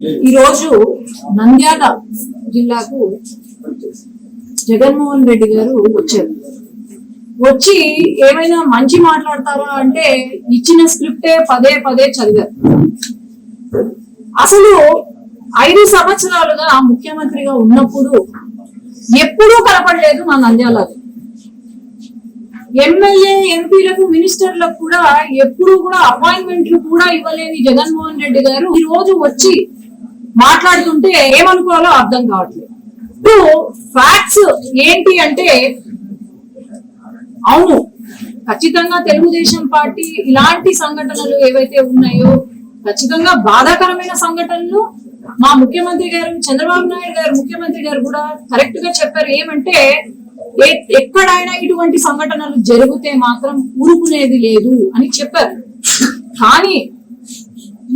ఈ రోజు నంద్యాల జిల్లాకు జగన్మోహన్ రెడ్డి గారు వచ్చారు. వచ్చి ఏమైనా మంచి మాట్లాడతారా అంటే ఇచ్చిన స్క్రిప్టే పదే పదే చదివారు. అసలు 5 సంవత్సరాలుగా ముఖ్యమంత్రిగా ఉన్నప్పుడు ఎప్పుడూ కనపడలేదు మా నంద్యాల. ఎమ్మెల్యే ఎంపీలకు మినిస్టర్లకు కూడా ఎప్పుడు కూడా అపాయింట్మెంట్లు కూడా ఇవ్వలేని జగన్మోహన్ రెడ్డి గారు ఈ రోజు వచ్చి మాట్లాడుతుంటే ఏమనుకోవాలో అర్థం కావట్లేదు. ఇప్పుడు ఫ్యాక్ట్స్ ఏంటి అంటే, అవును ఖచ్చితంగా తెలుగుదేశం పార్టీ ఇలాంటి సంఘటనలు ఏవైతే ఉన్నాయో ఖచ్చితంగా బాధాకరమైన సంఘటనలు మా ముఖ్యమంత్రి గారు చంద్రబాబు నాయుడు గారు ముఖ్యమంత్రి గారు కూడా కరెక్ట్ గా చెప్పారు. ఏమంటే ఎక్కడైనా ఇటువంటి సంఘటనలు జరిగితే మాత్రం ఊరుకునేది లేదు అని చెప్పారు. కానీ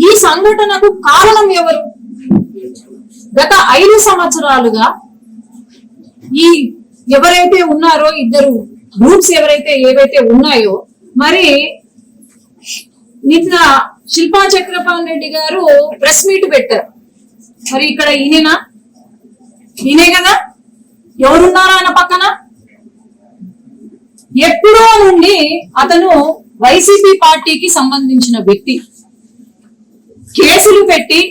ఈ సంఘటనకు కారణం ఎవరు? గత 5 సంవత్సరాలుగా ఈ ఎవరైతే ఉన్నారో ఇద్దరు గ్రూప్స్ ఏవైతే ఉన్నాయో, మరి నిన్న శిల్పా చక్రపాణి రెడ్డి గారు ప్రెస్ మీట్ పెట్టారు. మరి ఇక్కడ ఈయనే కదా, ఎవరున్నారు ఆయన పక్కన? ఎప్పుడో నుండి అతను వైసీపీ పార్టీకి సంబంధించిన వ్యక్తి. కేసులు పెట్టి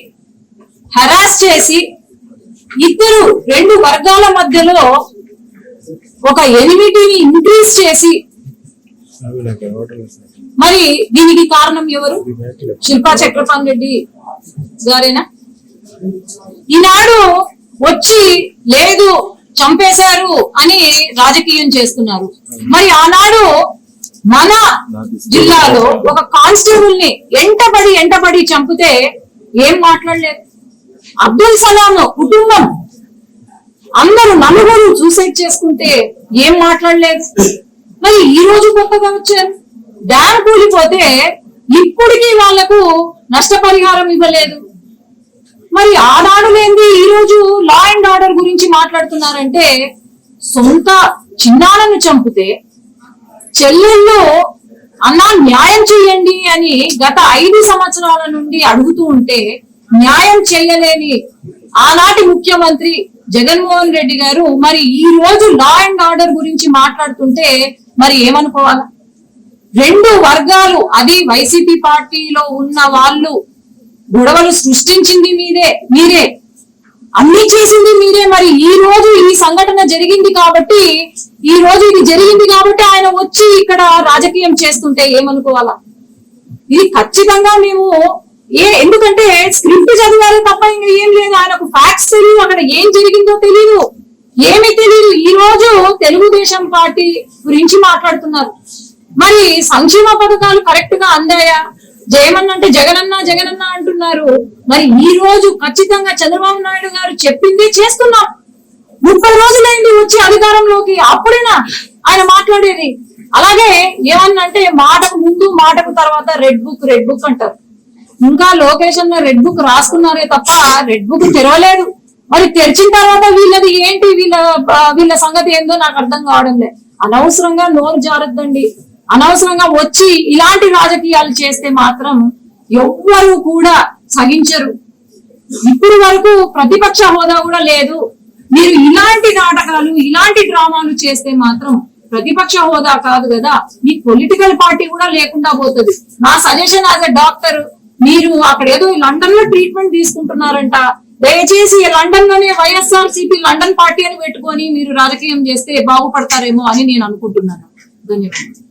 హెరాస్ చేసి రెండు వర్గాల మధ్యలో ఒక ఎనిమిటీని ఇంక్రీజ్ చేసి, మరి దీనికి కారణం ఎవరు? శిల్పా చక్రపాణి రెడ్డి గారేనా? ఈనాడు వచ్చి లేదు చంపేశారు అని రాజకీయం చేస్తున్నారు. మరి ఆనాడు మన జిల్లాలో ఒక కానిస్టేబుల్ ని ఎంటబడి చంపితే ఏం మాట్లాడలేదు. అబ్దుల్ సలాం కుటుంబం అందరూ నలుగురు సూసైడ్ చేసుకుంటే ఏం మాట్లాడలేదు. మరి ఈ రోజు కొత్తగా వచ్చారు. డ్యామ్ కూలిపోతే ఇప్పటికీ వాళ్లకు నష్టపరిహారం ఇవ్వలేదు. మరి ఆనాడు లేని ఈ రోజు లా అండ్ ఆర్డర్ గురించి మాట్లాడుతున్నారంటే, సొంత చిన్నాలను చంపితే చెల్లెళ్ళు అన్నా న్యాయం చెయ్యండి అని గత 5 సంవత్సరాల నుండి అడుగుతూ ఉంటే న్యాయం చేయలేని ఆనాటి ముఖ్యమంత్రి జగన్మోహన్ రెడ్డి గారు మరి ఈ రోజు లా అండ్ ఆర్డర్ గురించి మాట్లాడుతుంటే మరి ఏమనుకోవాలా? 2 వర్గాలు, అది వైసీపీ పార్టీలో ఉన్న వాళ్ళు గొడవలు సృష్టించింది మీరే, అన్ని చేసింది మీరే. మరి ఈ రోజు ఈ సంఘటన జరిగింది కాబట్టి ఆయన వచ్చి ఇక్కడ రాజకీయం చేస్తుంటే ఏమనుకోవాలా? ఇది ఖచ్చితంగా మేము ఎందుకంటే స్క్రిప్ట్ చదివారే తప్ప ఇంకా ఏం లేదు. ఆయనకు ఫ్యాక్ట్స్ తెలియదు, అక్కడ ఏం జరిగిందో తెలియదు, ఏమీ తెలియదు. ఈ రోజు తెలుగుదేశం పార్టీ గురించి మాట్లాడుతున్నారు. మరి సంక్షేమ పథకాలు కరెక్ట్ గా అందాయా? జయమన్నంటే జగనన్న అంటున్నారు. మరి ఈ రోజు ఖచ్చితంగా చంద్రబాబు నాయుడు గారు చెప్పింది చేస్తున్నాం. 30 రోజులైంది వచ్చి అధికారంలోకి, అప్పుడైనా ఆయన మాట్లాడేది. అలాగే ఏమన్నంటే మాటకు ముందు మాటకు తర్వాత రెడ్ బుక్ అంటారు. ఇంకా లొకేషన్ లో రెడ్ బుక్ రాసుకున్నారే తప్ప రెడ్ బుక్ తెరవలేదు. మరి తెరిచిన తర్వాత వీళ్ళది ఏంటి, వీళ్ళ సంగతి ఏందో నాకు అర్థం కావడం లేదు. అనవసరంగా నోరు జారద్దండి. అనవసరంగా వచ్చి ఇలాంటి రాజకీయాలు చేస్తే మాత్రం ఎవ్వరు కూడా సహించరు. ఇప్పుడు వరకు ప్రతిపక్ష హోదా కూడా లేదు. మీరు ఇలాంటి నాటకాలు, ఇలాంటి డ్రామాలు చేస్తే మాత్రం ప్రతిపక్ష హోదా కాదు కదా, మీ పొలిటికల్ పార్టీ కూడా లేకుండా పోతుంది. నా సజెషన్ యాజ్ ఎ డాక్టర్, మీరు అక్కడ ఏదో లండన్ లో ట్రీట్మెంట్ తీసుకుంటున్నారంట, దయచేసి లండన్ లోనే వైఎస్ఆర్సీపీ లండన్ పార్టీ అని పెట్టుకొని మీరు రాజకీయం చేస్తే బాగుపడతారేమో అని నేను అనుకుంటున్నాను. ధన్యవాదాలు.